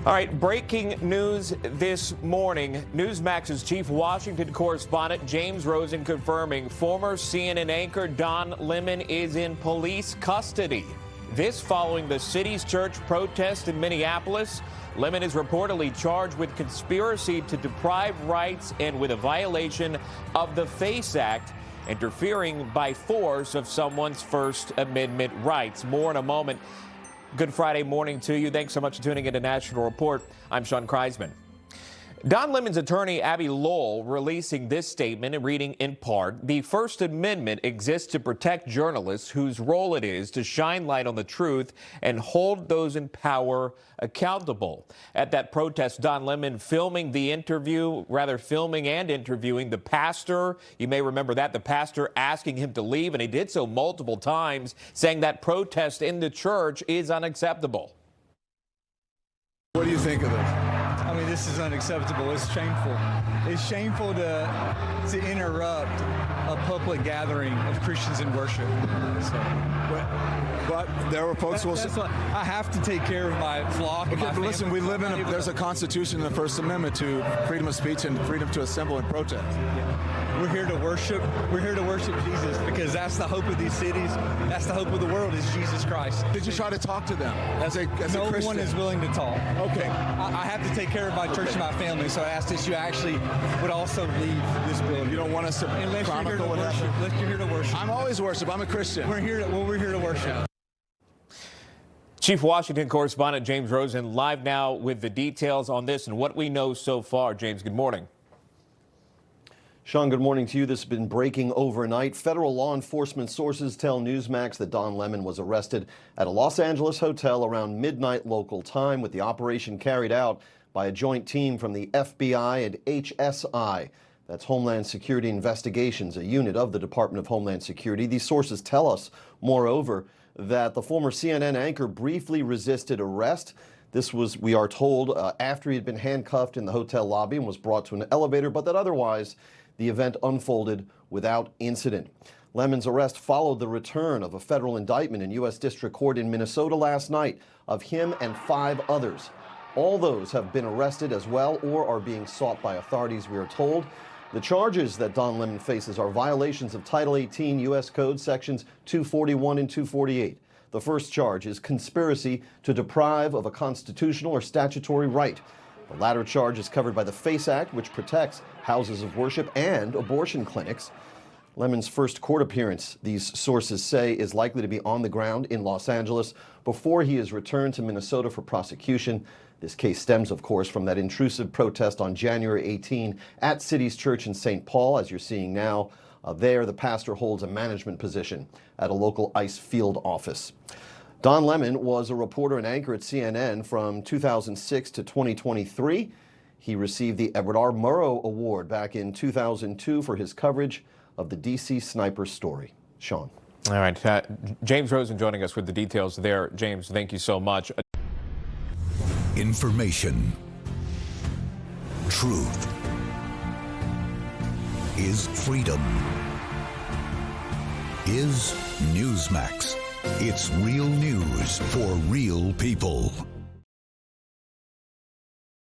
All right, breaking news this morning. Newsmax's chief Washington correspondent James Rosen confirming former CNN anchor Don Lemon is in police custody. This following the city's church protest in Minneapolis. Lemon is reportedly charged with conspiracy to deprive rights and with a violation of the FACE Act, interfering by force of someone's First Amendment rights. More in a moment. Good Friday morning to you. Thanks so much for tuning in to National Report. I'm Sean Kreisman. Don Lemon's attorney, Abby Lowell, releasing this statement and reading in part, the First Amendment exists to protect journalists whose role it is to shine light on the truth and hold those in power accountable. At that protest, Don Lemon filming and interviewing the pastor. You may remember that, the pastor asking him to leave, and he did so multiple times, saying that protest in the church is unacceptable. What do you think of this? I mean, this is unacceptable. It's shameful. It's shameful to interrupt a public gathering of Christians in worship. But there were folks who will say, I have to take care of my flock. okay, but listen, we live in there's a Constitution and the First Amendment to freedom of speech and freedom to assemble and protest. Yeah. We're here to worship. We're here to worship Jesus because that's the hope of these cities. That's the hope of the world is Jesus Christ. Did you try to talk to them as a Christian? No one is willing to talk. Okay. I have to take care of my church and my family, so I asked that you actually would also leave this building. You don't want us to chronicle what happened? Unless you're here to worship. I'm always worship. I'm a Christian. We're here to worship. Chief Washington correspondent James Rosen live now with the details on this and what we know so far. James, good morning. Sean, good morning to you. This has been breaking overnight. Federal law enforcement sources tell Newsmax that Don Lemon was arrested at a Los Angeles hotel around midnight local time, with the operation carried out by a joint team from the FBI and HSI. That's Homeland Security Investigations, a unit of the Department of Homeland Security. These sources tell us, moreover, that the former CNN anchor briefly resisted arrest. This was, we are told, after he had been handcuffed in the hotel lobby and was brought to an elevator, but that otherwise the event unfolded without incident. Lemon's arrest followed the return of a federal indictment in U.S. District Court in Minnesota last night of him and 5 others. All those have been arrested as well or are being sought by authorities, we are told. The charges that Don Lemon faces are violations of Title 18 U.S. Code Sections 241 and 248. The first charge is conspiracy to deprive of a constitutional or statutory right. The latter charge is covered by the FACE Act, which protects houses of worship and abortion clinics. Lemon's first court appearance, these sources say, is likely to be on the ground in Los Angeles before he is returned to Minnesota for prosecution. This case stems, of course, from that intrusive protest on January 18 at City's Church in St. Paul, as you're seeing now. There, the pastor holds a management position at a local ICE field office. Don Lemon was a reporter and anchor at CNN from 2006 to 2023. He received the Edward R. Murrow Award back in 2002 for his coverage of the D.C. sniper story. Sean. All right. James Rosen joining us with the details there. James, thank you so much. Information. Truth is freedom. Is Newsmax. It's real news for real people.